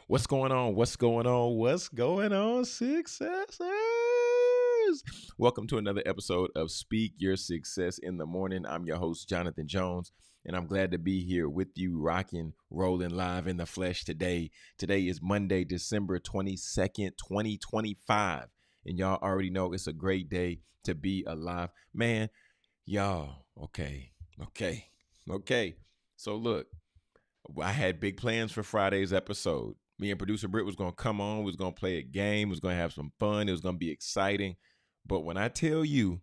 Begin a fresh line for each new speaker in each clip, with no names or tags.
What's going on? What's going on? What's going on, successors? Welcome to another episode of Speak Your Success in the Morning. I'm your host, Jonathan Jones, and I'm glad to be here with you, rocking, rolling live in the flesh today. Today is Monday, December 22nd, 2025, and y'all already know it's a great day to be alive. Man, y'all, okay. So look, I had big plans for Friday's episode. Me and producer Britt was going to come on, was going to play a game, was going to have some fun, it was going to be exciting. But when I tell you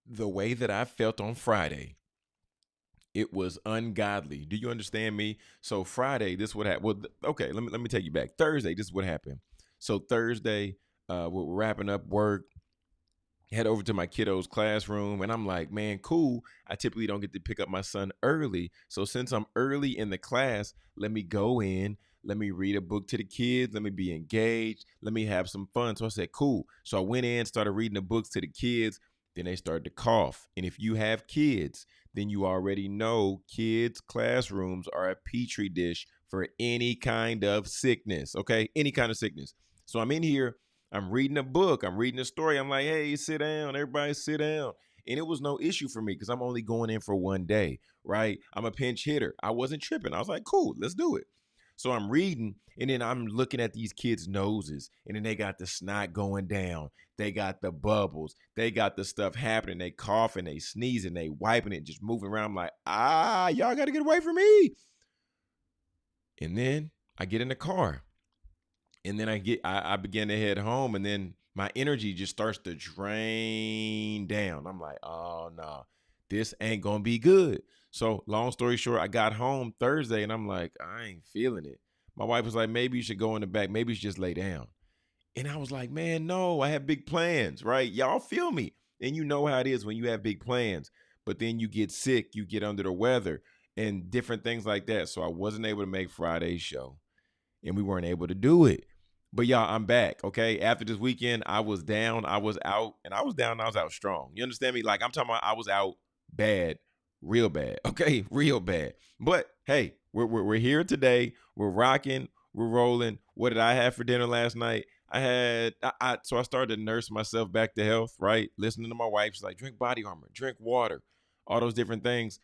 the way that I felt on Friday, it was ungodly. Do you understand me? So Friday, this is what happened. Well, okay, let me take you back. Thursday, this is what happened. So Thursday, we're wrapping up work, head over to my kiddo's classroom, and I'm like, man, cool. I typically don't get to pick up my son early. So since I'm early in the class, let me go in, let me read a book to the kids, let me be engaged, let me have some fun. So I said, cool. So I went in, started reading the books to the kids, then they started to cough. And if you have kids, then you already know kids' classrooms are a petri dish for any kind of sickness, okay? Any kind of sickness. So I'm in here, I'm reading a book, I'm reading a story. I'm like, hey, sit down, everybody sit down. And it was no issue for me because I'm only going in for one day, right? I'm a pinch hitter. I wasn't tripping. I was like, cool, let's do it. So I'm reading, and then I'm looking at these kids' noses, and then they got the snot going down. They got the bubbles. They got the stuff happening. They coughing, they sneezing, they wiping it, just moving around. I'm like, y'all got to get away from me. And then I get in the car. And then I begin to head home, and then my energy just starts to drain down. I'm like, oh, no, this ain't going to be good. So long story short, I got home Thursday, and I'm like, I ain't feeling it. My wife was like, maybe you should go in the back. Maybe you should just lay down. And I was like, man, no, I have big plans, right? Y'all feel me. And you know how it is when you have big plans, but then you get sick, you get under the weather, and different things like that. So I wasn't able to make Friday's show, and we weren't able to do it. But y'all, I'm back, okay? After this weekend, I was down, I was out, and I was down, I was out strong. You understand me? Like, I'm talking about I was out bad, real bad, okay? Real bad. But, hey, we're here today. We're rocking, we're rolling. What did I have for dinner last night? So I started to nurse myself back to health, right? Listening to my wife. She's like, drink Body Armor, drink water, all those different things.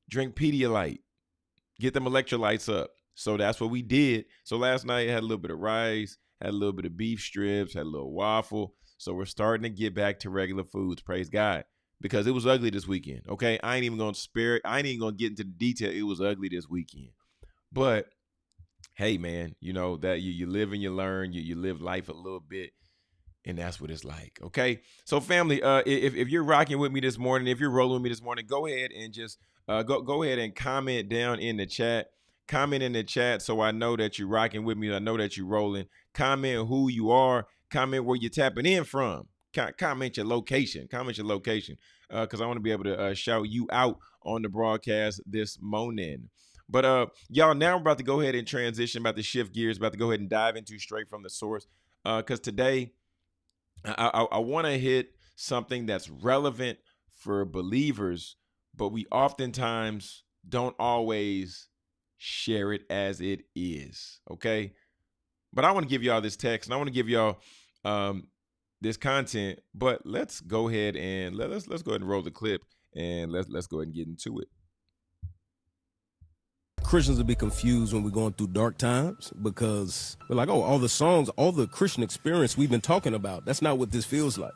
Drink Pedialyte, get them electrolytes up. So that's what we did. So last night I had a little bit of rice, had a little bit of beef strips, had a little waffle. So we're starting to get back to regular foods, praise God, because it was ugly this weekend, okay? I ain't even going to spare it. I ain't even going to get into the detail. It was ugly this weekend. But, hey, man, you know that you live and you learn. You live life a little bit, and that's what it's like, okay? So, family, if you're rocking with me this morning, if you're rolling with me this morning, go ahead and just go ahead and comment down in the chat. Comment in the chat so I know that you're rocking with me. I know that you're rolling. Comment who you are. Comment where you're tapping in from. Comment your location. Comment your location because I want to be able to shout you out on the broadcast this morning. But y'all, now I'm about to go ahead and transition, about to shift gears, about to go ahead and dive into straight from the source because today I want to hit something that's relevant for believers, but we oftentimes don't always share it as it is, okay? But I want to give y'all this text, and I want to give y'all this content, but let's go ahead and let's go ahead and roll the clip, and let's go ahead and get into it.
Christians will be confused when we're going through dark times because we're like, oh, all the songs, all the Christian experience we've been talking about, that's not what this feels like.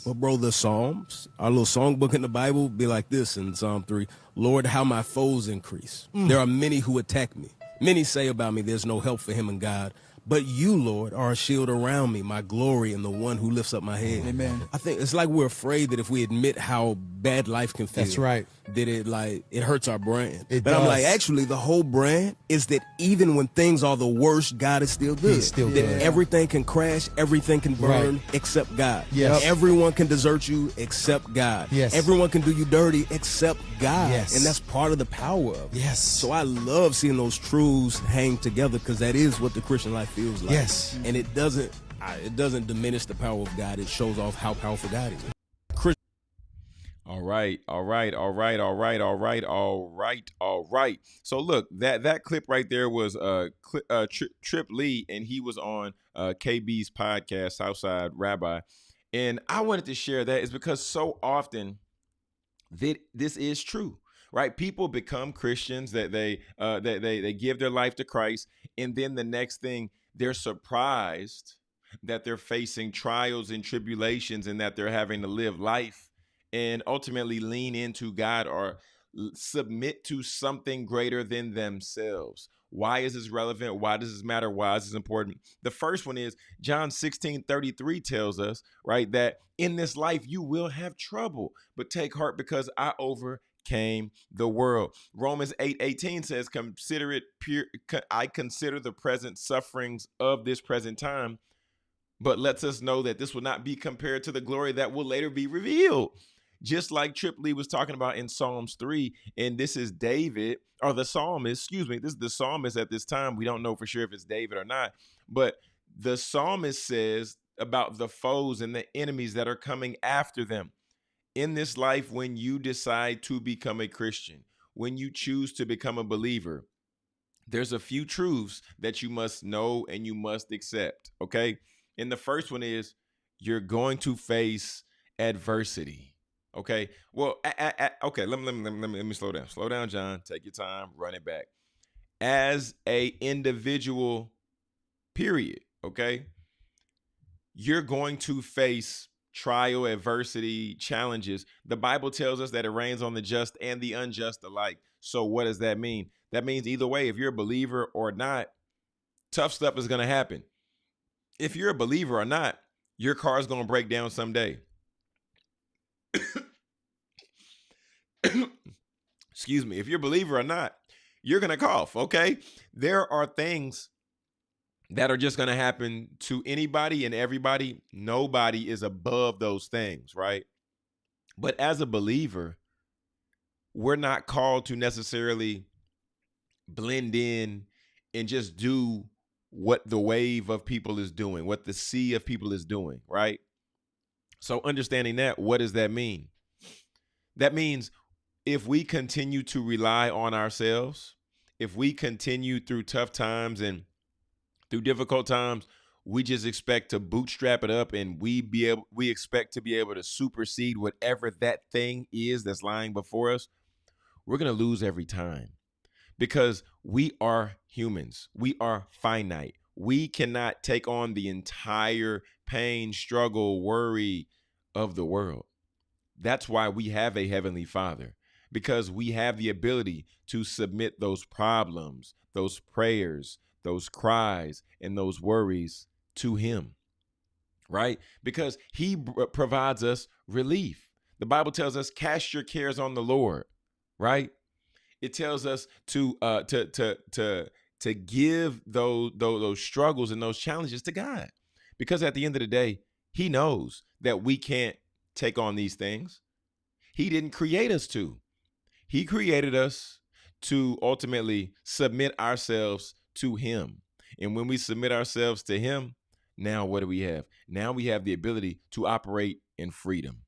But bro, the Psalms, our little songbook in the Bible be like this in Psalm 3, Lord, how my foes increase. There are many who attack me. Many say about me, there's no help for him in God. But you, Lord, are a shield around me, my glory, and the one who lifts up my head.
Amen.
I think it's like we're afraid that if we admit how bad life can feel,
That's right,
that it hurts our brand.
It
but
does.
I'm like, actually, the whole brand is that even when things are the worst, God is still good.
He's still
that
good.
everything can crash, everything can burn, except God.
Yes.
Everyone can desert you except God.
Yes.
Everyone can do you dirty except God.
Yes.
And that's part of the power of it.
Yes.
So I love seeing those truths hang together because that is what the Christian life feels like.
Yes.
And it doesn't diminish the power of God. It shows off how powerful God is.
All right, all right, all right, all right, all right, all right, all right. So look, that clip right there was Trip Lee, and he was on KB's podcast, Southside Rabbi, and I wanted to share that is because so often that this is true, right? People become Christians, that they give their life to Christ, and then the next thing they're surprised that they're facing trials and tribulations, and that they're having to live life and ultimately lean into God, or submit to something greater than themselves. Why is this relevant? Why does this matter? Why is this important? The first one is John 16:33 tells us, right, that in this life you will have trouble, but take heart because I overcame the world. Romans 8:18 says, consider it pure. I consider the present sufferings of this present time, but lets us know that this will not be compared to the glory that will later be revealed. Just like Trip Lee was talking about in Psalms 3, and this is David, or the psalmist, excuse me, this is the psalmist at this time. We don't know for sure if it's David or not, but the psalmist says about the foes and the enemies that are coming after them. In this life, when you decide to become a Christian, when you choose to become a believer, there's a few truths that you must know and you must accept, okay? And the first one is you're going to face adversity, okay? Well, okay, let me slow down. Slow down, John. Take your time, run it back. As a individual, period, okay? You're going to face trial, adversity, challenges. The Bible tells us that it rains on the just and the unjust alike. So what does that mean? That means either way, if you're a believer or not, tough stuff is going to happen. If you're a believer or not, your car is going to break down someday. Excuse me. If you're a believer or not, you're going to cough, okay? There are things that are just going to happen to anybody and everybody. Nobody is above those things, right? But as a believer, we're not called to necessarily blend in and just do what the wave of people is doing, what the sea of people is doing, right? So understanding that, what does that mean? That means if we continue to rely on ourselves, if we continue through tough times and through difficult times, we just expect to bootstrap it up, and we expect to be able to supersede whatever that thing is that's lying before us, we're going to lose every time, because we are humans. We are finite. We cannot take on the entire pain, struggle, worry of the world. That's why we have a heavenly Father, because we have the ability to submit those problems, those prayers, those cries, and those worries to him, right? Because he provides us relief. The Bible tells us, cast your cares on the Lord, right? It tells us to give those struggles and those challenges to God, because at the end of the day, he knows that we can't take on these things. He didn't create us to. He created us to ultimately submit ourselves to him. And when we submit ourselves to him, now what do we have? Now we have the ability to operate in freedom.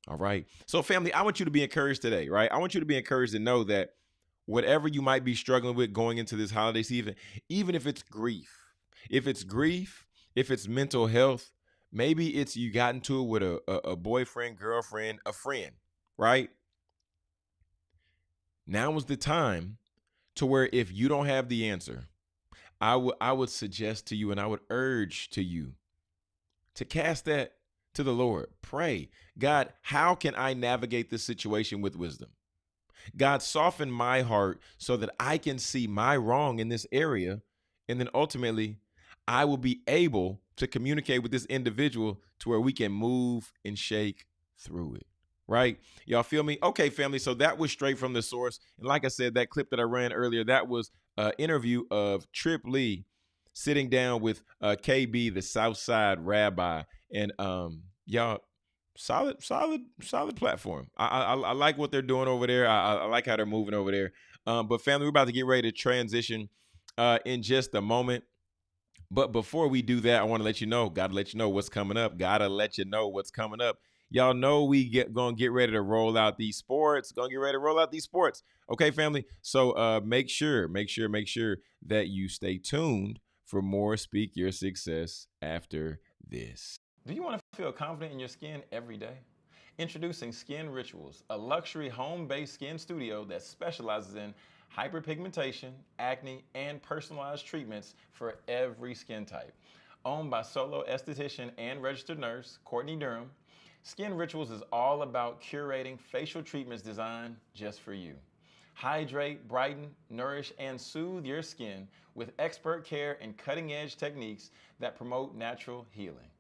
All right. So family, I want you to be encouraged today, right? I want you to be encouraged to know that whatever you might be struggling with going into this holiday season, even if it's grief, if it's mental health, maybe it's you got into it with a boyfriend, girlfriend, a friend, right? Now is the time to where if you don't have the answer, I would suggest to you, and I would urge to you to cast that to the Lord. Pray, God, how can I navigate this situation with wisdom? God, soften my heart so that I can see my wrong in this area. And then ultimately, I will be able to communicate with this individual to where we can move and shake through it. Right? Y'all feel me? Okay, family. So that was straight from the source. And like I said, that clip that I ran earlier, that was an interview of Trip Lee sitting down with KB, the Southside Rabbi. And y'all, solid platform. I like what they're doing over there. I like how they're moving over there. But family, we're about to get ready to transition in just a moment. But before we do that, I want to let you know, gotta let you know what's coming up. Gotta let you know what's coming up. Y'all know gonna get ready to roll out these sports. Okay, family. So make sure that you stay tuned for more Speak Your Success after this. Do you want to feel confident in your skin every day? Introducing Skin Rituals, a luxury home-based skin studio that specializes in hyperpigmentation, acne, and personalized treatments for every skin type. Owned by solo esthetician and registered nurse Courtney Durham, Skin Rituals is all about curating facial treatments designed just for you. Hydrate, brighten, nourish, and soothe your skin with expert care and cutting-edge techniques that promote natural healing.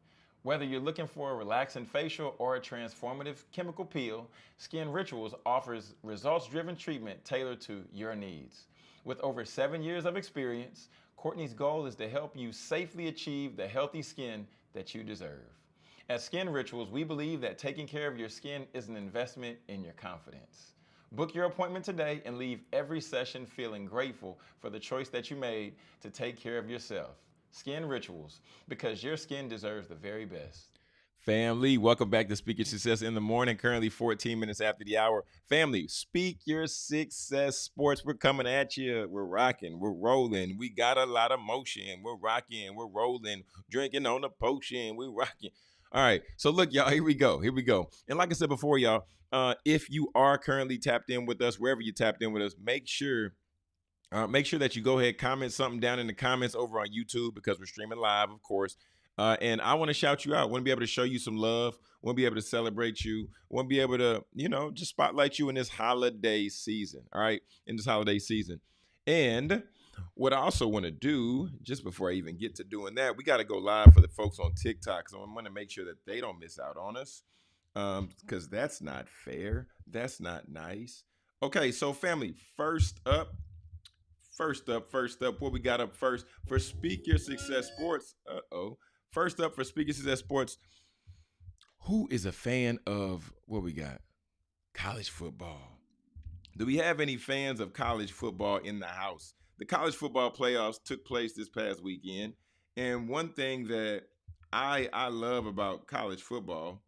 Whether you're looking for a relaxing facial or a transformative chemical peel, Skin Rituals offers results-driven treatment tailored to your needs. With over 7 years of experience, Courtney's goal is to help you safely achieve the healthy skin that you deserve. At Skin Rituals, we believe that taking care of your skin is an investment in your confidence. Book your appointment today and leave every session feeling grateful for the choice that you made to take care of yourself. Skin Rituals, because your skin deserves the very best. Family, welcome back to Speak Your Success in the Morning, currently 14 minutes after the hour. Family, Speak Your Success Sports, we're coming at you. We're rocking, we're rolling. We got a lot of motion. We're rocking, we're rolling, drinking on a potion. We're rocking. All right, so look, y'all, here we go. And like I said before, y'all, if you are currently tapped in with us, wherever you tapped in with us, make sure that you go ahead, comment something down in the comments over on YouTube because we're streaming live, of course. And I want to shout you out. I want to be able to show you some love. I want to be able to celebrate you. I want to be able to, just spotlight you in this holiday season. All right, in this holiday season. And what I also want to do, just before I even get to doing that, we got to go live for the folks on TikTok. So I'm going to make sure that they don't miss out on us because that's not fair. That's not nice. Okay, so family, first up, what we got up first for Speak Your Success Sports. First up for Speak Your Success Sports, who is a fan of what we got? College football. Do we have any fans of college football in the house? The college football playoffs took place this past weekend. And one thing that I love about college football,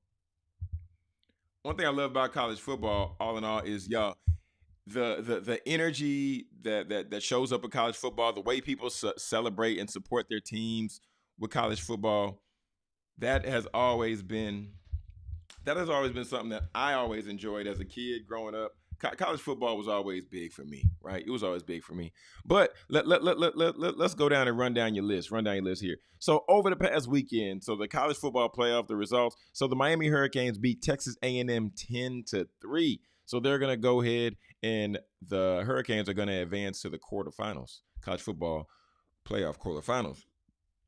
all in all, is y'all, the energy that shows up in college football, the way people celebrate and support their teams with college football, that has always been something that I always enjoyed as a kid growing up. College football was always big for me, right? It was always big for me. But let's go down and run down your list here. So over the past weekend, so the college football playoff, the results. So the Miami Hurricanes beat Texas A&M 10-3. So they're going to go ahead and the Hurricanes are going to advance to the quarterfinals, college football playoff quarterfinals.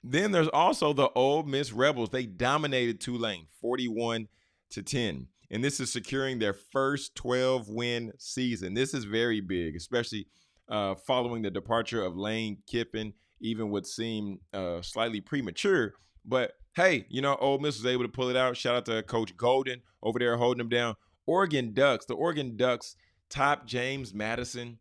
Then there's also the Ole Miss Rebels. They dominated Tulane 41-10. And this is securing their first 12-win season. This is very big, especially following the departure of Lane Kiffin, even what seemed slightly premature. But hey, Ole Miss was able to pull it out. Shout out to Coach Golden over there holding them down. The Oregon Ducks topped James Madison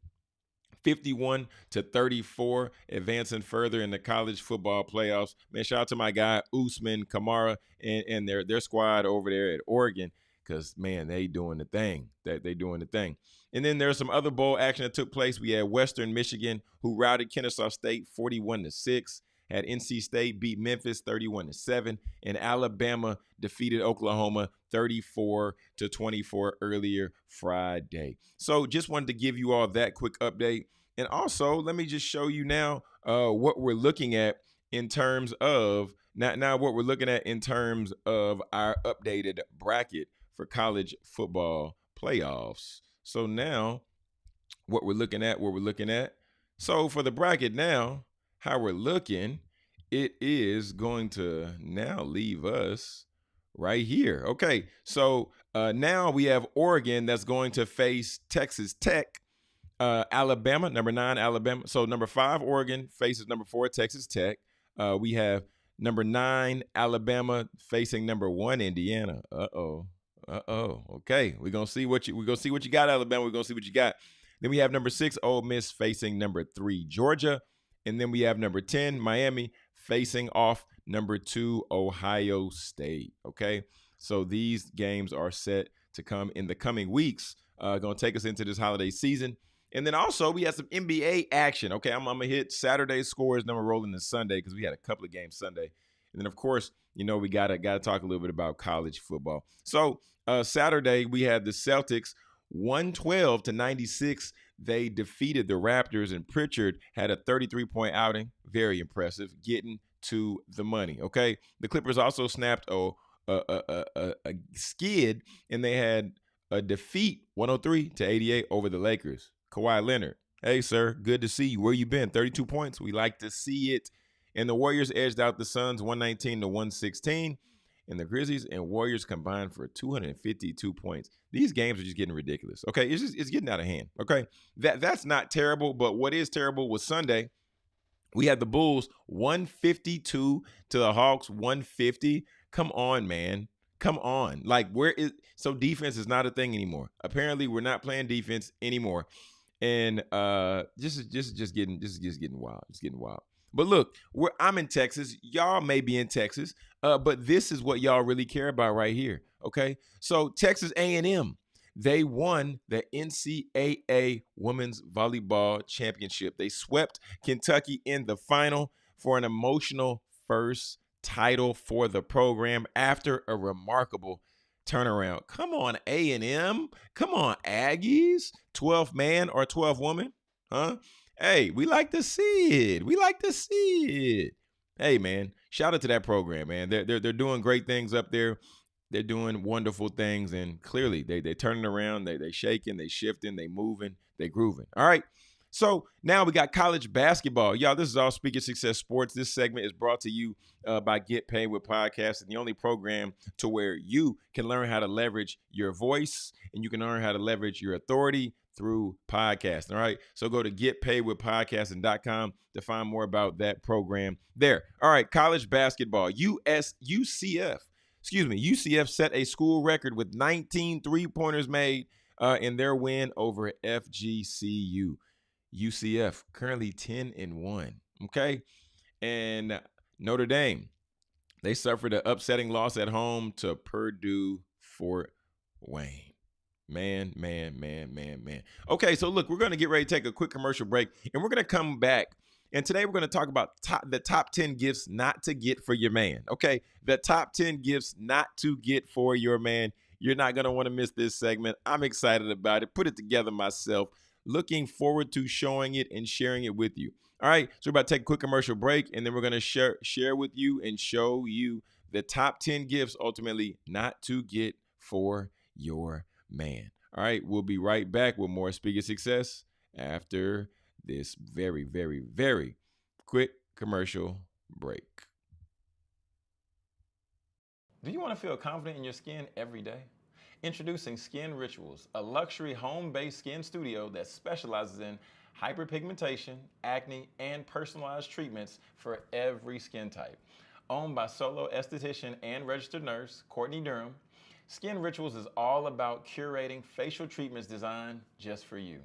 51-34, advancing further in the college football playoffs. Man, shout out to my guy Usman Kamara and their squad over there at Oregon. Because, man, they doing the thing. They doing the thing. And then there's some other bowl action that took place. We had Western Michigan, who routed Kennesaw State 41-6. Had NC State beat Memphis 31-7. And Alabama defeated Oklahoma 34-24 earlier Friday. So just wanted to give you all that quick update. And also, let me just show you now what we're looking at in terms of our updated bracket for college football playoffs. So now what we're looking at. So for the bracket now, how we're looking, it is going to now leave us right here. Okay, so now we have Oregon that's going to face Texas Tech. Alabama, number 9, Alabama. So number 5, Oregon faces number 4, Texas Tech. We have number 9, Alabama facing number 1, Indiana. Okay, we're gonna see what you got, Alabama. We're gonna see what you got. Then we have number 6, Ole Miss facing number 3, Georgia, and then we have number 10, Miami facing off number 2, Ohio State. Okay, So these games are set to come in the coming weeks. Going to take us into this holiday season. And then also we had some NBA action. Okay, I'm going to hit Saturday scores, then we're rolling to Sunday because we had a couple of games Sunday. And then, of course, we got to talk a little bit about college football. So Saturday we had the Celtics 112-96. They defeated the Raptors, and Pritchard had a 33-point outing. Very impressive, getting to the money. Okay, the Clippers also snapped a skid, and they had a defeat 103-88 over the Lakers. Kawhi Leonard, hey sir, good to see you. Where you been? 32 points. We like to see it. And the Warriors edged out the Suns 119-116. And the Grizzlies and Warriors combined for 252 points. These games are just getting ridiculous. Okay, it's getting out of hand. Okay, that's not terrible, but what is terrible was Sunday. We had the Bulls 152 to the Hawks 150. Come on, man. Come on. Like, so defense is not a thing anymore. Apparently, we're not playing defense anymore. And just getting wild. It's getting wild. But look, I'm in Texas. Y'all may be in Texas, but this is what y'all really care about right here. Okay, so Texas A&M, they won the NCAA Women's Volleyball Championship. They swept Kentucky in the final for an emotional first title for the program after a remarkable turnaround. Come on, A&M. Come on, Aggies. 12 man or 12 woman, huh? Hey, we like to see it. We like to see it. Hey, man, shout out to that program, man. They're doing great things up there. They're doing wonderful things, and clearly they turning around. They shaking, they shifting, they moving, they grooving. All right. So now we got college basketball. Y'all, this is all Speak Your Success Sports. This segment is brought to you by Get Paid with Podcasts, and the only program to where you can learn how to leverage your voice and you can learn how to leverage your authority through podcasting. All right. So go to getpaidwithpodcasting.com to find more about that program there. All right. College basketball. UCF set a school record with 19 3-pointers made in their win over FGCU. UCF currently 10-1. Okay. And Notre Dame, they suffered an upsetting loss at home to Purdue Fort Wayne. Man. Okay, so look, we're going to get ready to take a quick commercial break, and we're going to come back. And today we're going to talk about the top 10 gifts not to get for your man. Okay, the top 10 gifts not to get for your man. You're not going to want to miss this segment. I'm excited about it. Put it together myself. Looking forward to showing it and sharing it with you. All right, so we're about to take a quick commercial break, and then we're going to share with you and show you the top 10 gifts ultimately not to get for your man. All right, we'll be right back with more Speak Your Success after this very, very, very quick commercial break. Do you want to feel confident in your skin every day? Introducing Skin Rituals, a luxury home-based skin studio that specializes in hyperpigmentation, acne, and personalized treatments for every skin type. Owned by solo esthetician and registered nurse Courtney Durham, Skin Rituals is all about curating facial treatments designed just for you.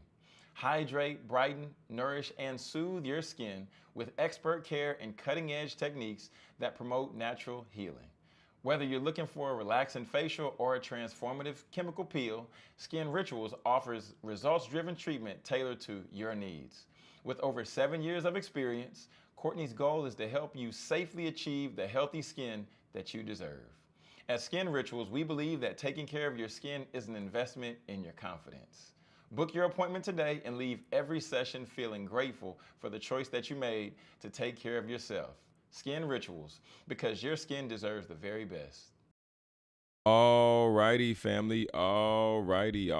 Hydrate, brighten, nourish, and soothe your skin with expert care and cutting-edge techniques that promote natural healing. Whether you're looking for a relaxing facial or a transformative chemical peel, Skin Rituals offers results-driven treatment tailored to your needs. With over 7 years of experience, Courtney's goal is to help you safely achieve the healthy skin that you deserve. At Skin Rituals, we believe that taking care of your skin is an investment in your confidence. Book your appointment today and leave every session feeling grateful for the choice that you made to take care of yourself. Skin Rituals, because your skin deserves the very best. All righty, family. All righty,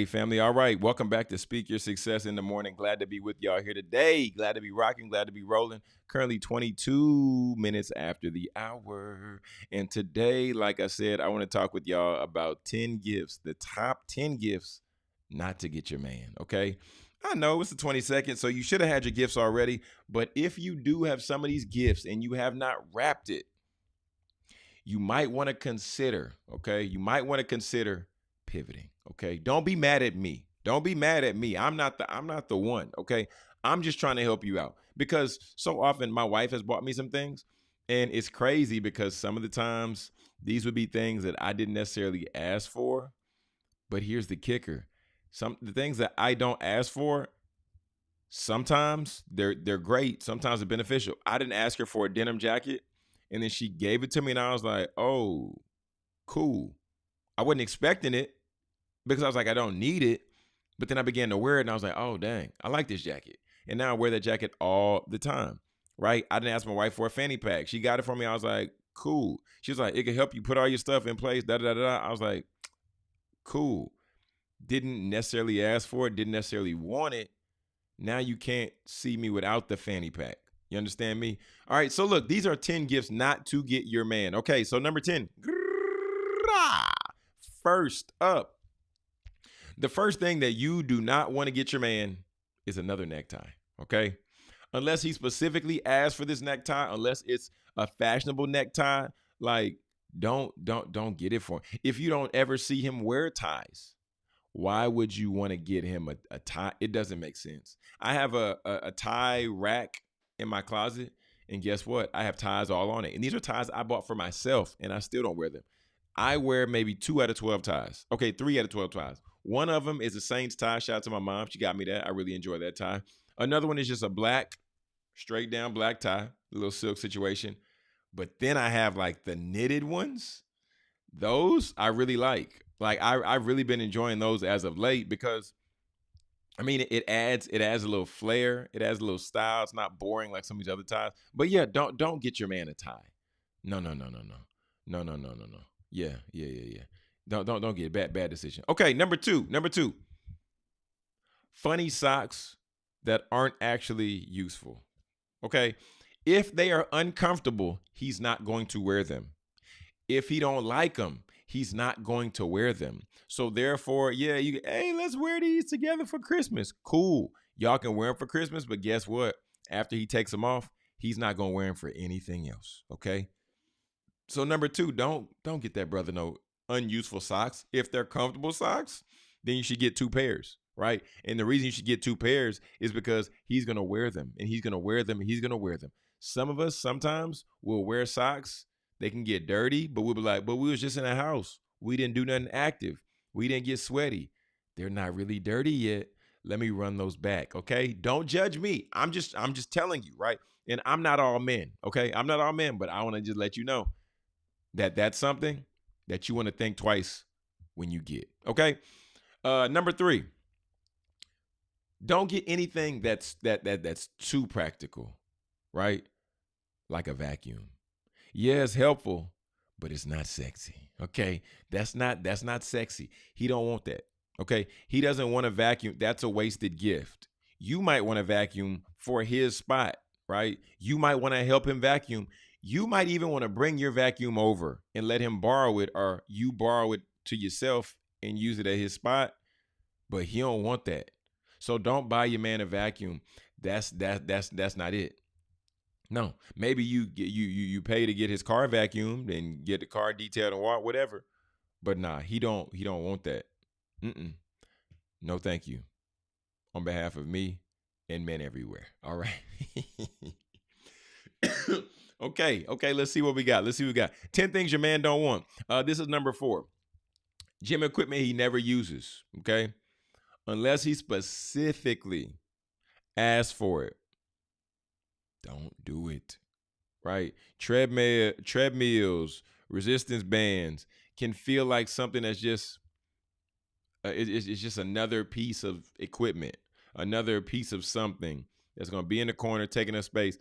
family. All right. Welcome back to Speak Your Success in the Morning. Glad to be with y'all here today. Glad to be rocking. Glad to be rolling. Currently 22 minutes after the hour. And today, like I said, I want to talk with y'all about 10 gifts, the top 10 gifts not to get your man. Okay. I know it's the 22nd, so you should have had your gifts already. But if you do have some of these gifts and you have not wrapped it, you might want to consider, okay? You might want to consider pivoting, okay? Don't be mad at me. Don't be mad at me. I'm not the one, okay? I'm just trying to help you out because so often my wife has bought me some things And it's crazy because some of the times these would be things that I didn't necessarily ask for. But here's the kicker. The things that I don't ask for, sometimes they're great. Sometimes they're beneficial. I didn't ask her for a denim jacket, and then she gave it to me, and I was like, oh, cool. I wasn't expecting it because I was like, I don't need it. But then I began to wear it, and I was like, oh, dang, I like this jacket. And now I wear that jacket all the time, right? I didn't ask my wife for a fanny pack. She got it for me. I was like, cool. She was like, it can help you put all your stuff in place, da-da-da-da. I was like, cool. Didn't necessarily ask for it, didn't necessarily want it. Now you can't see me without the fanny pack. You understand me? All right, so look, these are 10 gifts not to get your man. Okay, so number 10. First up, the first thing that you do not want to get your man is another necktie, okay? Unless he specifically asked for this necktie, unless it's a fashionable necktie, like don't get it for him. If you don't ever see him wear ties, why would you want to get him a tie? It doesn't make sense. I have a tie rack in my closet, and guess what? I have ties all on it. And these are ties I bought for myself, and I still don't wear them. I wear maybe 2 out of 12 ties. Okay, 3 out of 12 ties. One of them is a Saints tie. Shout out to my mom. She got me that. I really enjoy that tie. Another one is just a black, straight down black tie, a little silk situation. But then I have like the knitted ones. Those I really like. Like I've really been enjoying those as of late because, I mean, it adds a little flair. It adds a little style. It's not boring like some of these other ties. But yeah, don't get your man a tie. No. Yeah. Don't get it. Bad decision. Okay, number two. Funny socks that aren't actually useful. Okay? If they are uncomfortable, he's not going to wear them. If he don't like them, he's not going to wear them. So therefore, yeah, hey, let's wear these together for Christmas. Cool. Y'all can wear them for Christmas, but guess what? After he takes them off, he's not going to wear them for anything else. Okay? So number 2, don't get that brother no unuseful socks. If they're comfortable socks, then you should get 2 pairs, right? And the reason you should get 2 pairs is because he's going to wear them, and he's going to wear them, and he's going to wear them. Some of us sometimes will wear socks. They can get dirty, but we'll be like, but we was just in a house. We didn't do nothing active. We didn't get sweaty. They're not really dirty yet. Let me run those back, okay? Don't judge me. I'm just telling you, right? And I'm not all men, okay? I'm not all men, but I want to just let you know that that's something that you want to think twice when you get, okay? Number 3, don't get anything that's too practical, right? Like a vacuum. Yeah, it's helpful, but it's not sexy, okay? That's not sexy. He don't want that, okay? He doesn't want a vacuum. That's a wasted gift. You might want a vacuum for his spot, right? You might want to help him vacuum. You might even want to bring your vacuum over and let him borrow it, or you borrow it to yourself and use it at his spot, but he don't want that. So don't buy your man a vacuum. That's not it. No, maybe you pay to get his car vacuumed and get the car detailed and whatever, but nah, he don't want that. No, thank you. On behalf of me and men everywhere. All right. Okay, let's see what we got. 10 things your man don't want. This is number 4. Gym equipment he never uses, okay? Unless he specifically asks for it. Don't do it, right? Treadmills, resistance bands can feel like something that's just, it's just another piece of equipment, another piece of something that's going to be in the corner taking up space.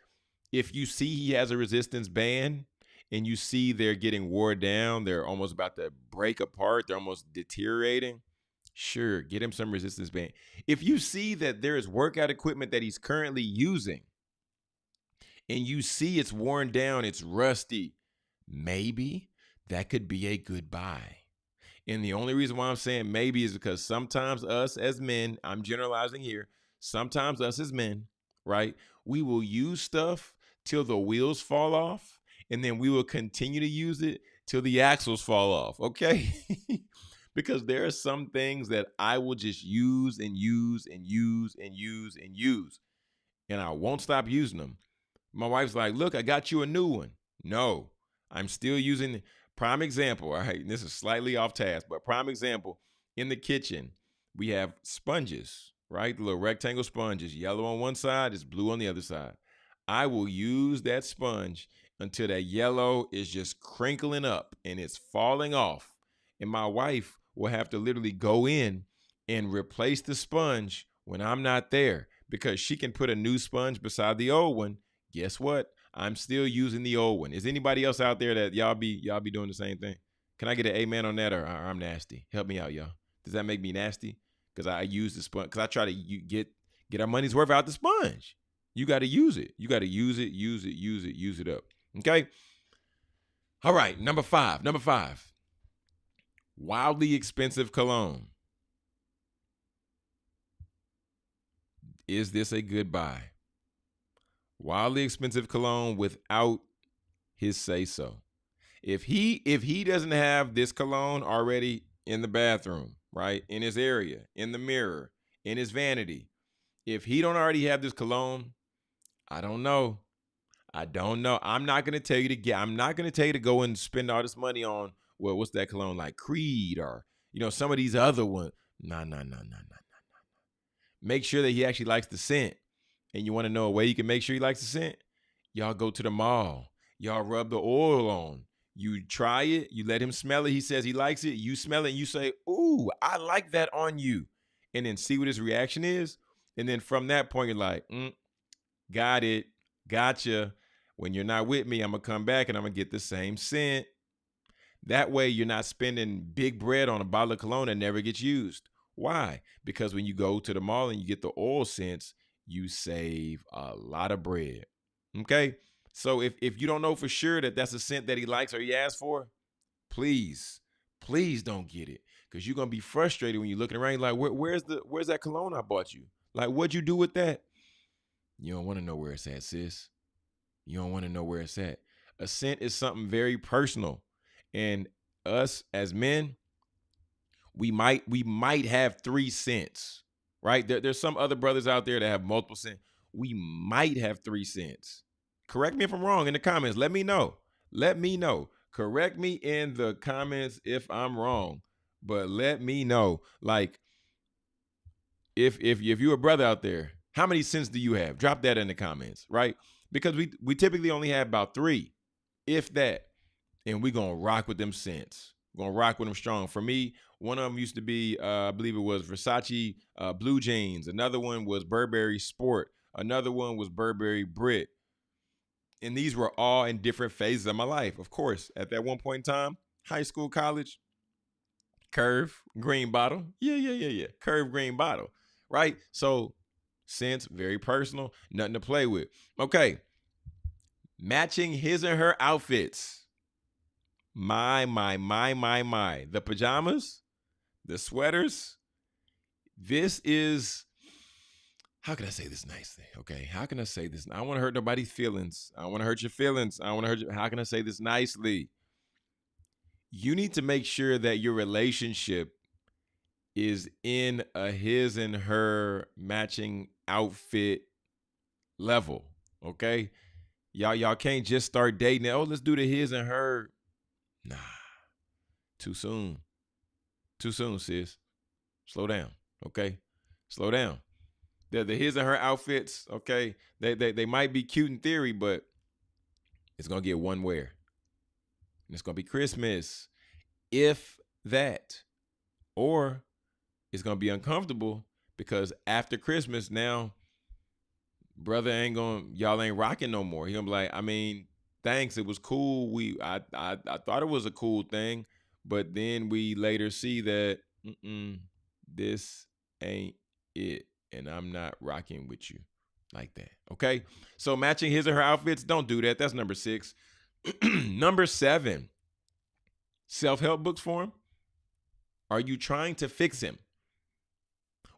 If you see he has a resistance band and you see they're getting wore down, they're almost about to break apart, they're almost deteriorating, sure, get him some resistance band. If you see that there is workout equipment that he's currently using and you see it's worn down, it's rusty, maybe that could be a good buy. And the only reason why I'm saying maybe is because sometimes us as men, I'm generalizing here, sometimes us as men, right, we will use stuff till the wheels fall off, and then we will continue to use it till the axles fall off, okay? Because there are some things that I will just use and use and use and use, and I won't stop using them. My wife's like, look, I got you a new one. No, I'm still using prime example. All right. This is slightly off task, but prime example in the kitchen, we have sponges, right? The little rectangle sponges, yellow on one side, is blue on the other side. I will use that sponge until that yellow is just crinkling up and it's falling off. And my wife will have to literally go in and replace the sponge when I'm not there because she can put a new sponge beside the old one. Guess what? I'm still using the old one. Is anybody else out there that y'all be doing the same thing? Can I get an amen on that, or I'm nasty? Help me out, y'all. Does that make me nasty? Because I use the sponge. Because I try to get our money's worth out the sponge. You got to use it. You got to use it up. Okay. All right. Number five. Wildly expensive cologne. Is this a good buy? Wildly expensive cologne without his say so. If he doesn't have this cologne already in the bathroom, right, in his area, in the mirror, in his vanity, if he don't already have this cologne, I don't know. I'm not gonna tell you to go and spend all this money on, well, what's that cologne, like Creed or some of these other ones. No. Make sure that he actually likes the scent. And you want to know a way you can make sure he likes the scent? Y'all go to the mall. Y'all rub the oil on. You try it. You let him smell it. He says he likes it. You smell it and you say, ooh, I like that on you. And then see what his reaction is. And then from that point, you're like, got it. Gotcha. When you're not with me, I'm going to come back and I'm going to get the same scent. That way you're not spending big bread on a bottle of cologne that never gets used. Why? Because when you go to the mall and you get the oil scents, you save a lot of bread. Okay? So if you don't know for sure that that's a scent that he likes or he asked for, please don't get it. Because you're going to be frustrated when you're looking around. You're like, where's that cologne I bought you? Like, what'd you do with that? You don't want to know where it's at, sis. You don't want to know where it's at. A scent is something very personal. And us as men, we might have 3 scents, right? There's some other brothers out there that have multiple scents. We might have 3 scents. Correct me if I'm wrong in the comments. Let me know. Correct me in the comments if I'm wrong, but let me know. Like, if you're a brother out there, how many scents do you have? Drop that in the comments, right? Because we typically only have about 3, if that, and we're going to rock with them scents. We're going to rock with them strong. For me, one of them used to be, I believe it was Versace Blue Jeans. Another one was Burberry Sport. Another one was Burberry Britt. And these were all in different phases of my life. Of course, at that one point in time, high school, college, Curve, green bottle. Yeah. Curve, green bottle, right? So scents, very personal, nothing to play with. Okay. Matching his and her outfits. My. The pajamas, the sweaters. This is, how can I say this nicely? Okay. How can I say this? I don't want to hurt nobody's feelings. I don't want to hurt your feelings. How can I say this nicely? You need to make sure that your relationship is in a his and her matching outfit level. Okay. Y'all can't just start dating. Oh, let's do the his and her. Nah. Too soon, sis. Slow down, okay? Slow down. The his and her outfits, okay? They might be cute in theory, but it's gonna get one wear. And it's gonna be Christmas, if that. Or it's gonna be uncomfortable because after Christmas, now brother y'all ain't rocking no more. He gonna be like, I mean, thanks, it was cool. I thought it was a cool thing. But then we later see that this ain't it, and I'm not rocking with you like that, okay? So matching his or her outfits, don't do that. That's number 6. Number 7, self-help books for him. Are you trying to fix him?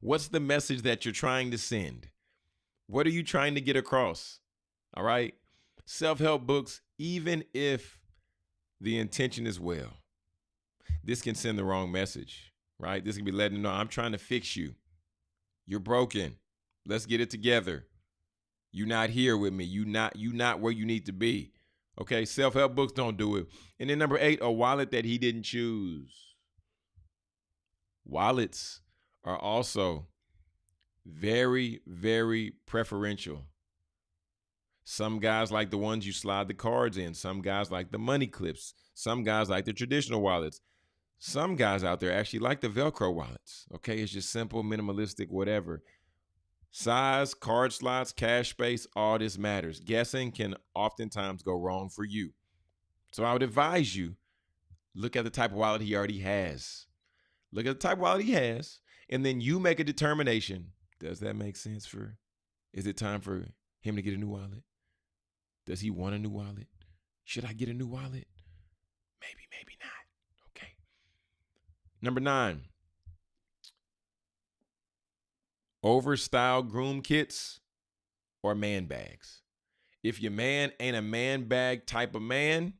What's the message that you're trying to send? What are you trying to get across? All right? Self-help books, even if the intention is well, this can send the wrong message, right? This can be letting them know, I'm trying to fix you. You're broken. Let's get it together. You're not here with me. You not where you need to be. Okay, self-help books don't do it. And then number 8, a wallet that he didn't choose. Wallets are also very, very preferential. Some guys like the ones you slide the cards in. Some guys like the money clips. Some guys like the traditional wallets. Some guys out there actually like the Velcro wallets. Okay, it's just simple, minimalistic, whatever. Size, card slots, cash space, all this matters. Guessing can oftentimes go wrong for you. So I would advise you, look at the type of wallet he already has. Look at the type of wallet he has, and then you make a determination. Does that make sense is it time for him to get a new wallet? Does he want a new wallet? Should I get a new wallet? Maybe, maybe not. Okay. Number 9, overstyled groom kits or man bags. If your man ain't a man bag type of man,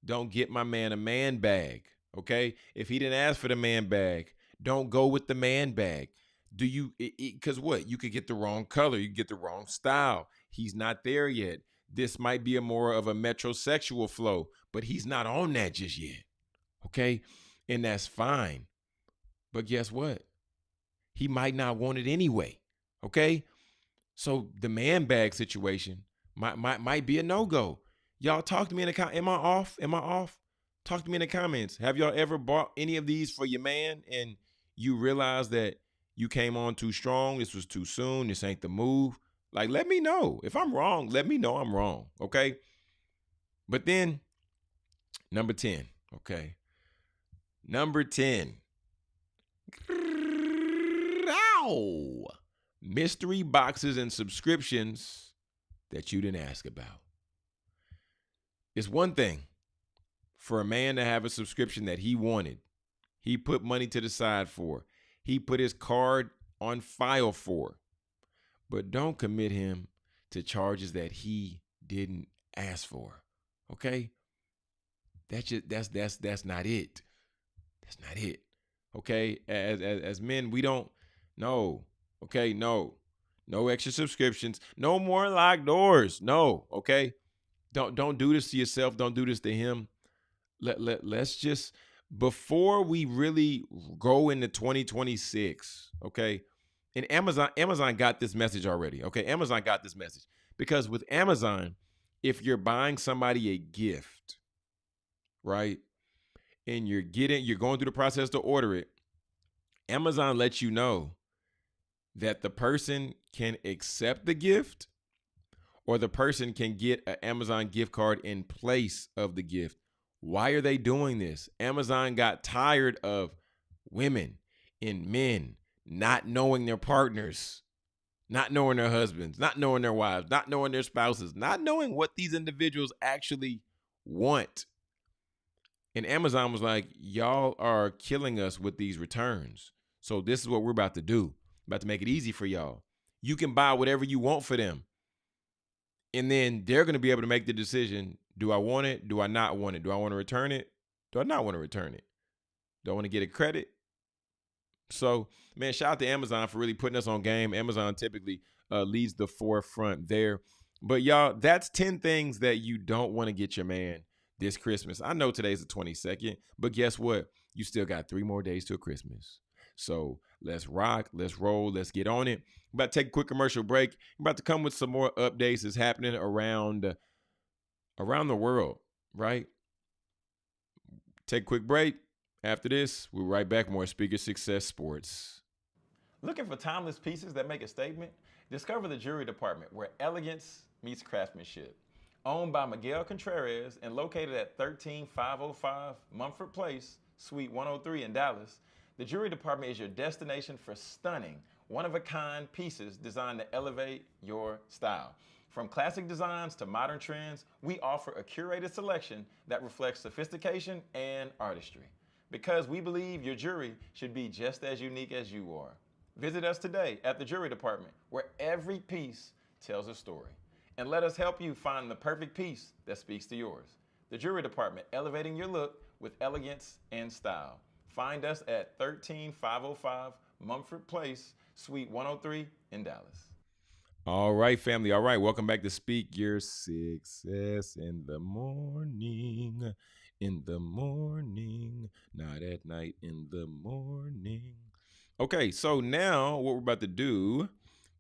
don't get my man a man bag. Okay? If he didn't ask for the man bag, don't go with the man bag. Because what? You could get the wrong color. You get the wrong style. He's not there yet. This might be a more of a metrosexual flow, but he's not on that just yet. Okay? And that's fine. But guess what? He might not want it anyway. Okay? So the man bag situation might be a no-go. Y'all talk to me in the comments. Am I off? Am I off? Talk to me in the comments. Have y'all ever bought any of these for your man and you realize that you came on too strong? This was too soon. This ain't the move. Like, let me know. If I'm wrong, let me know I'm wrong. Okay? But then, number 10. Okay? Number 10. Ow! Mystery boxes and subscriptions that you didn't ask about. It's one thing for a man to have a subscription that he wanted. He put money to the side for. He put his card on file for. But don't commit him to charges that he didn't ask for. Okay? That's not it. That's not it. Okay? As men, we don't no. Okay, no. No extra subscriptions. No more locked doors. No. Okay? Don't do this to yourself. Don't do this to him. Let's just, before we really go into 2026, okay? And Amazon got this message already. Okay? Amazon got this message. Because with Amazon, if you're buying somebody a gift, right? And you're going through the process to order it, Amazon lets you know that the person can accept the gift or the person can get an Amazon gift card in place of the gift. Why are they doing this? Amazon got tired of women and men not knowing their partners, not knowing their husbands, not knowing their wives, not knowing their spouses, not knowing what these individuals actually want. And Amazon was like, y'all are killing us with these returns. So this is what we're about to do. About to make it easy for y'all. You can buy whatever you want for them. And then they're going to be able to make the decision. Do I want it? Do I not want it? Do I want to return it? Do I not want to return it? Do I want to get a credit? So, man, shout out to Amazon for really putting us on game. Amazon typically leads the forefront there. But y'all, that's 10 things that you don't want to get your man this Christmas. I know today's the 22nd, but guess what? You still got 3 more days till Christmas. So let's rock, let's roll, let's get on it. I'm about to take a quick commercial break. I'm about to come with some more updates that's happening around the world, right? Take a quick break. After this, we'll be right back. More Speaker Success Sports. Looking for timeless pieces that make a statement? Discover the Jewelry Department, where elegance meets craftsmanship. Owned by Miguel Contreras and located at 13505 Mumford Place, Suite 103 in Dallas, the Jewelry Department is your destination for stunning, one-of-a-kind pieces designed to elevate your style. From classic designs to modern trends, we offer a curated selection that reflects sophistication and artistry. Because we believe your jewelry should be just as unique as you are. Visit us today at the Jewelry Department, where every piece tells a story. And let us help you find the perfect piece that speaks to yours. The Jewelry Department, elevating your look with elegance and style. Find us at 13505 Mumford Place, Suite 103 in Dallas. All right, family. All right, welcome back to Speak Your Success in the morning. In the morning, not at night, in the morning. Okay, so now what we're about to do,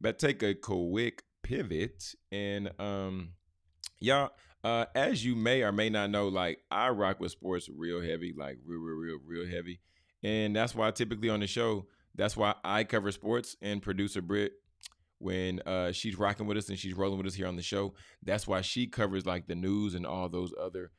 about to take a quick pivot and y'all, as you may or may not know, like I rock with sports real heavy, like real heavy. And that's why typically on the show, that's why I cover sports and producer Britt when she's rocking with us and she's rolling with us here on the show. That's why she covers like the news and all those other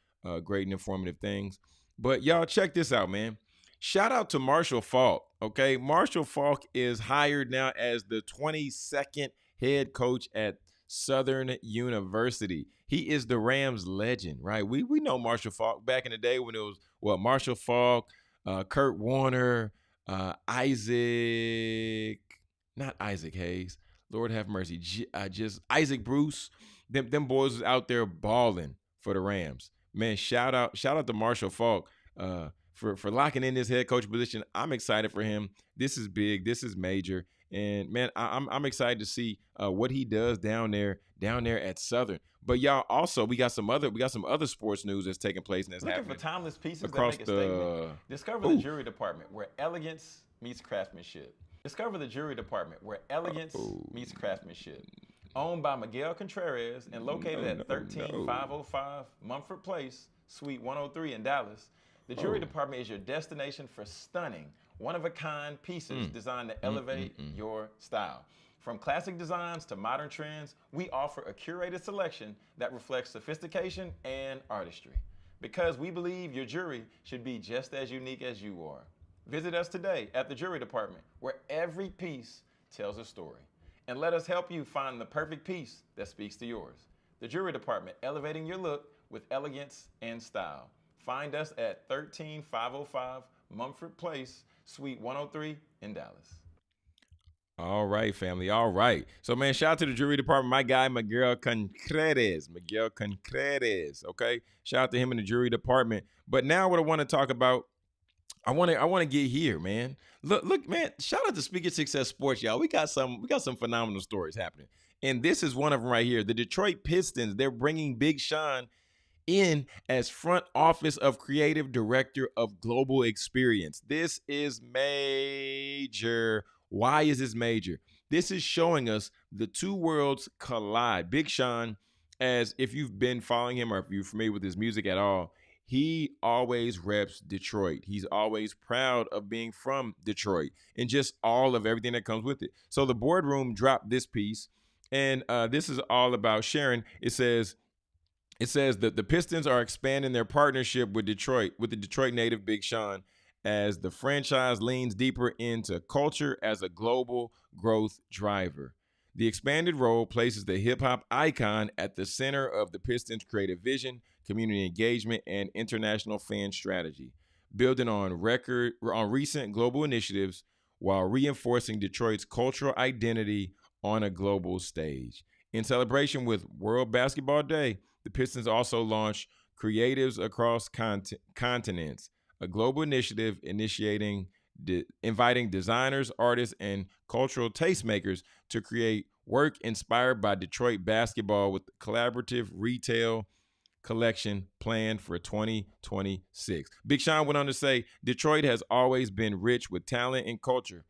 great and informative things. But y'all check this out, man. Shout out to Marshall Falk. Okay, Marshall Falk is hired now as the 22nd head coach at Southern University. He is the Rams legend, right? We know Marshall Falk back in the day when it was Marshall Falk, Kurt Warner, Isaac, not Isaac Hayes. Lord have mercy. Just Isaac Bruce. Them boys was out there balling for the Rams. Man, shout out to Marshall Falk for locking in this head coach position. I'm excited for him. This is big. This is major. And man, I'm excited to see what he does down there at Southern. But y'all, also we got some other sports news that's taking place and that's
Looking
happening
for timeless pieces
across
that make a statement? Discover the Jewelry Department, where elegance meets craftsmanship. Discover the Jewelry Department, where elegance meets craftsmanship. Owned by Miguel Contreras and located at 13505 Mumford Place, Suite 103 in Dallas, the Jewelry Department is your destination for stunning, one-of-a-kind pieces designed to elevate your style. From classic designs to modern trends, we offer a curated selection that reflects sophistication and artistry. Because we believe your jewelry should be just as unique as you are. Visit us today at the Jewelry Department, where every piece tells a story. And let us help you find the perfect piece that speaks to yours. The Jewelry Department, elevating your look with elegance and style. Find us at 13505 Mumford Place, Suite 103 in Dallas.
All right, family. All right. So, man, shout out to the Jewelry Department. My guy, Miguel Contreras. Okay. Shout out to him in the Jewelry Department. But now, what I want to talk about, I want to get here, man. Look, man. Shout out to Speaker Success Sports, y'all. We got some phenomenal stories happening, and this is one of them right here. The Detroit Pistons. They're bringing Big Sean in as front office of creative director of global experience. This is major. Why is this major? This is showing us the two worlds collide. Big Sean, as if you've been following him or if you're familiar with his music at all, he always reps Detroit. He's always proud of being from Detroit and just all of everything that comes with it. So the boardroom dropped this piece, and this is all about sharing. It says that the Pistons are expanding their partnership with the Detroit native Big Sean, as the franchise leans deeper into culture as a global growth driver. The expanded role places the hip-hop icon at the center of the Pistons' creative vision, community engagement, and international fan strategy, building on recent global initiatives while reinforcing Detroit's cultural identity on a global stage. In celebration with World Basketball Day, the Pistons also launched Creatives Across Continents, a global initiative inviting designers, artists, and cultural tastemakers to create work inspired by Detroit basketball, with collaborative retail collection planned for 2026. Big Sean went on to say, Detroit has always been rich with talent and culture,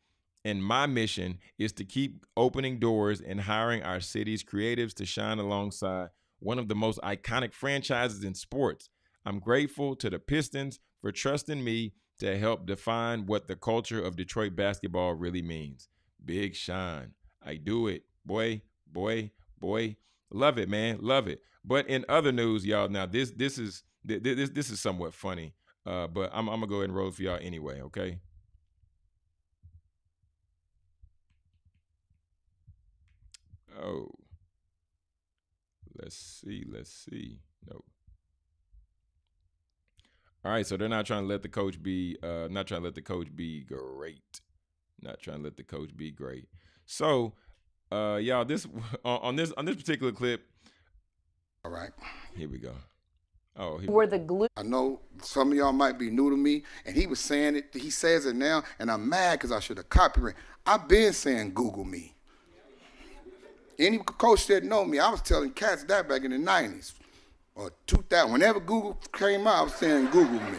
and my mission is to keep opening doors and hiring our city's creatives to shine alongside one of the most iconic franchises in sports. I'm grateful to the Pistons for trusting me to help define what the culture of Detroit basketball really means. Big Sean, I do it. Boy. Love it, man. Love it. But in other news, y'all, now this is somewhat funny. But I'm gonna go ahead and roll it for y'all anyway, okay? Oh. Let's see. No. All right, so they're not trying to let the coach be great. Not trying to let the coach be great. So, y'all, this on this particular clip.
All right.
Here we go.
I know some of y'all might be new to me, and he was saying it. He says it now, and I'm mad because I should have copyrighted. I've been saying Google me. Any coach that know me, I was telling cats that back in the 90s or 2000. Whenever Google came out, I was saying Google me.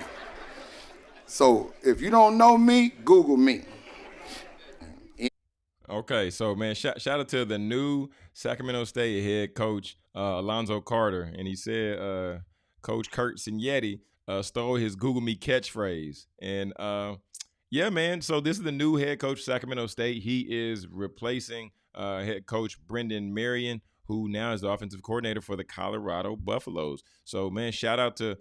So if you don't know me, Google me.
Okay, so man, shout out to the new Sacramento State head coach Alonzo Carter, and he said Coach Kurt Signetti stole his Google Me catchphrase, and yeah, man. So this is the new head coach of Sacramento State. He is replacing head coach Brendan Marion, who now is the offensive coordinator for the Colorado Buffaloes. So man, shout out to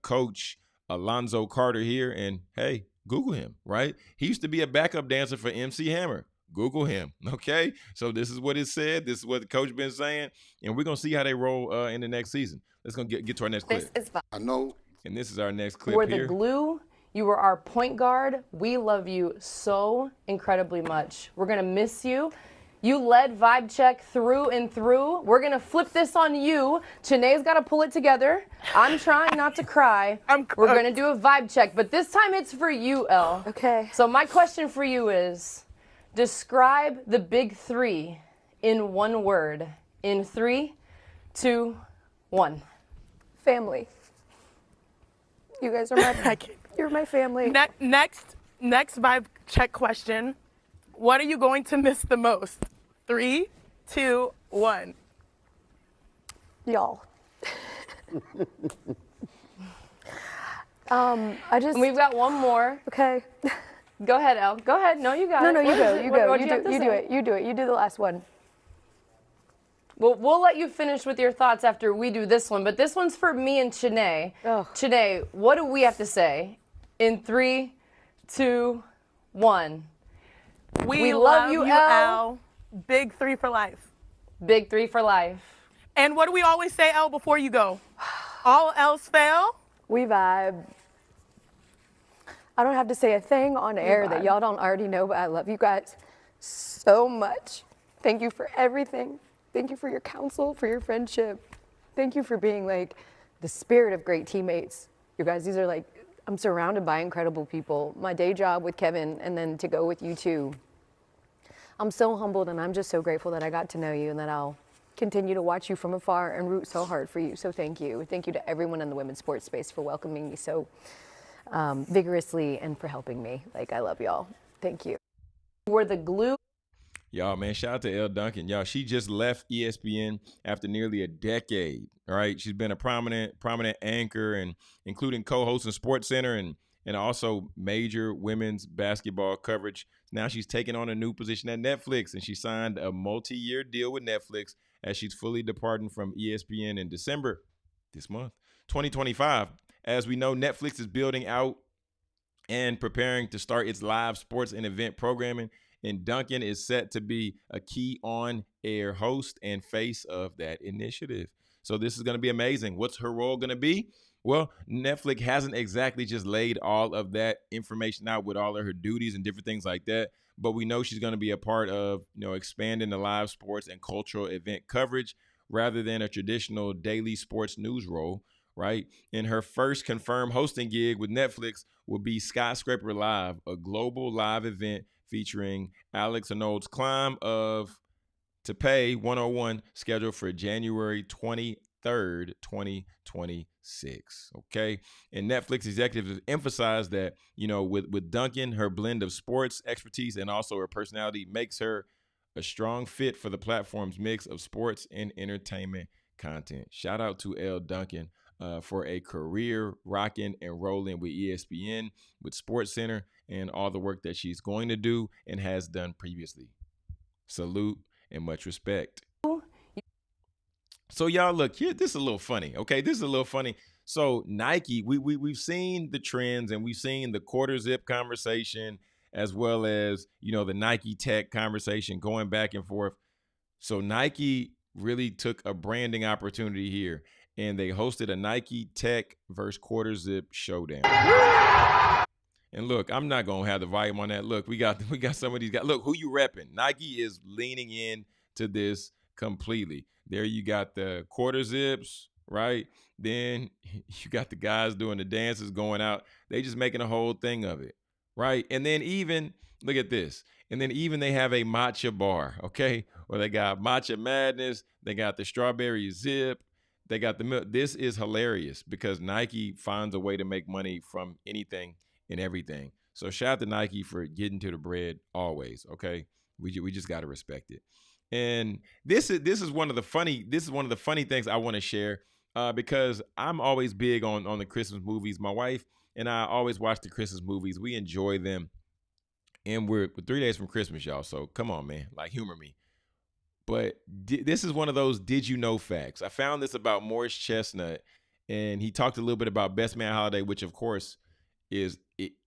Coach Alonzo Carter here, and hey, Google him, right? He used to be a backup dancer for MC Hammer. Google him, okay? So this is what it said. This is what the coach been saying, and we're gonna see how they roll in the next season. Let's go get to our next clip.
This is fun.
I know.
And this is our next clip
We're
here.
the glue. You were our point guard. We love you so incredibly much. We're gonna miss you. You led Vibe Check through and through. We're gonna flip this on you. Chanae's gotta pull it together. I'm trying not to cry. We're gonna do a vibe check, but this time it's for you, Elle.
Okay.
So my question for you is, describe the big three in one word. In 3, 2, 1.
Family. You guys are my you're my family.
Next vibe check question. What are you going to miss the most? 3, 2, 1.
Y'all.
We've got one more.
Okay.
Go ahead, Elle. Go ahead. No, you got
No,
it.
no, you
What
go.
is it?
You
What
go.
do
You
have
do
to
you do
say?
it. You do it. You do the last one.
We'll let you finish with your thoughts after we do this one, but this one's for me and Chanae.
Oh.
Chanae, what do we have to say? In 3, 2, 1.
We
love you, Elle.
Elle. Big 3 for life.
Big 3 for life.
And what do we always say, Elle, before you go? All else fail?
We vibe. I don't have to say a thing on air that
vibe.
y'all don't already know, but I love you guys so much. Thank you for everything. Thank you for your counsel, for your friendship. Thank you for being like the spirit of great teammates. You guys, these are like, I'm surrounded by incredible people. My day job with Kevin and then to go with you too. I'm so humbled and I'm just so grateful that I got to know you and that I'll continue to watch you from afar and root so hard for you. So thank you. Thank you to everyone in the women's sports space for welcoming me so vigorously and for helping me. Like, I love y'all. Thank you.
We're the glue.
Y'all, man, shout out to Elle Duncan. Y'all, she just left ESPN after nearly a decade, all right? She's been a prominent anchor and including co-host in Sports Center and also major women's basketball coverage. Now she's taking on a new position at Netflix, and she signed a multi-year deal with Netflix as she's fully departing from ESPN in December this month, 2025. As we know, Netflix is building out and preparing to start its live sports and event programming, and Duncan is set to be a key on-air host and face of that initiative. So this is going to be amazing. What's her role going to be? Well, Netflix hasn't exactly just laid all of that information out with all of her duties and different things like that, but we know she's going to be a part of, expanding the live sports and cultural event coverage rather than a traditional daily sports news role, right? And her first confirmed hosting gig with Netflix will be Skyscraper Live, a global live event featuring Alex Arnold's climb of To Pay 101, scheduled for January 23rd, 2026. Okay. And Netflix executives emphasized that, with Duncan, her blend of sports expertise and also her personality makes her a strong fit for the platform's mix of sports and entertainment content. Shout out to Elle Duncan for a career rocking and rolling with ESPN, with Sports Center, and all the work that she's going to do and has done previously. Salute and much respect. So y'all, look here, this is a little funny, okay? This is a little funny. So Nike, we've seen the trends and we've seen the quarter zip conversation as well as, the Nike Tech conversation going back and forth. So Nike really took a branding opportunity here and they hosted a Nike Tech versus quarter zip showdown. And look, I'm not gonna have the volume on that. Look, we got some of these guys. Look, who you repping? Nike is leaning in to this completely. There you got the quarter zips, right? Then you got the guys doing the dances going out. They just making a whole thing of it, right? And then even, Look at this. And then even they have a matcha bar, okay? Where they got matcha madness. They got the strawberry zip. They got the milk. This is hilarious because Nike finds a way to make money from anything and everything. So shout out to Nike for getting to the bread always, okay? We just got to respect it. And this is one of the funny things I want to share because I'm always big on the Christmas movies. My wife and I always watch the Christmas movies. We enjoy them. And we're 3 days from Christmas, y'all. So come on, man, like humor me. But this is one of those did you know facts. I found this about Morris Chestnut, and he talked a little bit about Best Man Holiday, which of course is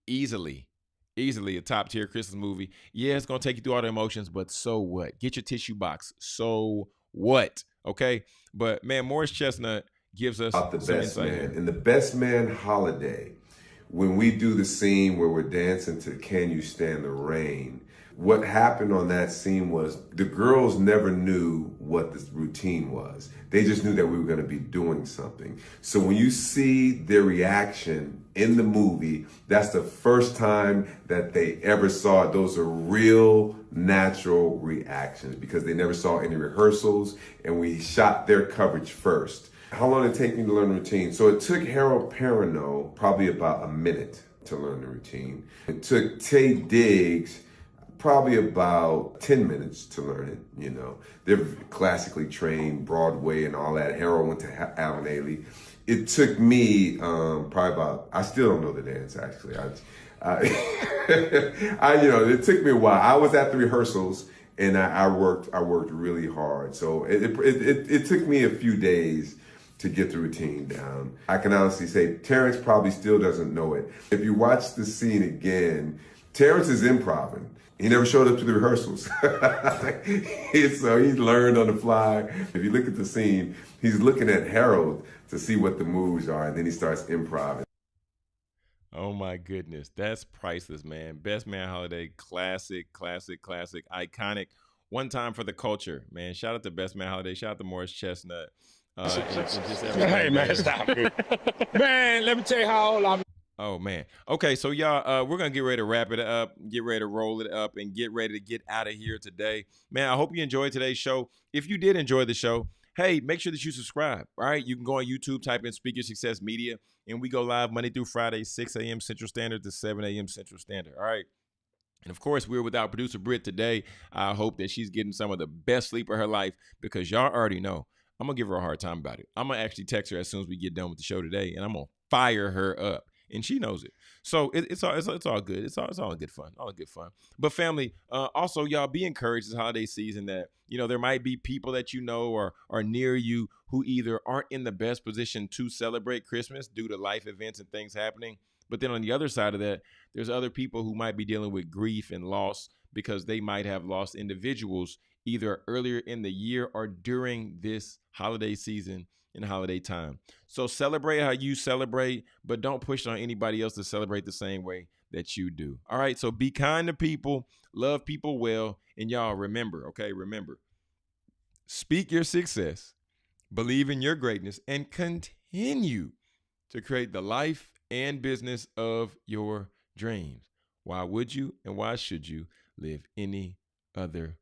easily a top tier Christmas movie. Yeah, it's gonna take you through all the emotions, but so what? Get your tissue box. So what? Okay. But man, Morris Chestnut gives us
about the
some
Best
insight
Man.
here.
In the Best Man Holiday, when we do the scene where we're dancing to Can You Stand the Rain, what happened on that scene was the girls never knew what the routine was. They just knew that we were going to be doing something. So when you see their reaction in the movie, that's the first time that they ever saw it. Those are real natural reactions because they never saw any rehearsals, and we shot their coverage first. How long did it take me to learn the routine? So it took Harold Perrineau probably about a minute to learn the routine. It took Tay Diggs probably about 10 minutes to learn it. You know, they're classically trained, Broadway and all that. Harold went to Allen Ailey. It took me probably about, I still don't know the dance actually. It took me a while. I was at the rehearsals and I worked really hard. So it took me a few days to get the routine down. I can honestly say Terrence probably still doesn't know it. If you watch the scene again, Terrence is improvising. He never showed up to the rehearsals. So he learned on the fly. If you look at the scene, he's looking at Harold to see what the moves are, and then he starts improvising.
Oh my goodness. That's priceless, man. Best Man Holiday, classic, iconic. One time for the culture, man. Shout out to Best Man Holiday. Shout out to Morris Chestnut. And just
Hey, man, stop it. Man, let me tell you how old I'm.
Oh, man. Okay, so y'all, we're going to get ready to wrap it up, get ready to roll it up, and get ready to get out of here today. Man, I hope you enjoyed today's show. If you did enjoy the show, hey, make sure that you subscribe, all right? You can go on YouTube, type in Speak Your Success Media, and we go live Monday through Friday, 6 a.m. Central Standard to 7 a.m. Central Standard, all right? And, of course, we're without producer Britt today. I hope that she's getting some of the best sleep of her life because y'all already know I'm going to give her a hard time about it. I'm going to actually text her as soon as we get done with the show today, and I'm going to fire her up. And she knows it. So it's all good. It's all good fun. All good fun. But family, also y'all be encouraged this holiday season that, you know, there might be people that you know or are near you who either aren't in the best position to celebrate Christmas due to life events and things happening. But then on the other side of that, there's other people who might be dealing with grief and loss because they might have lost individuals either earlier in the year or during this holiday season and holiday time. So celebrate how you celebrate, but don't push on anybody else to celebrate the same way that you do. All right, so be kind to people, love people well, and y'all remember, speak your success, believe in your greatness, and continue to create the life and business of your dreams. Why would you and why should you live any other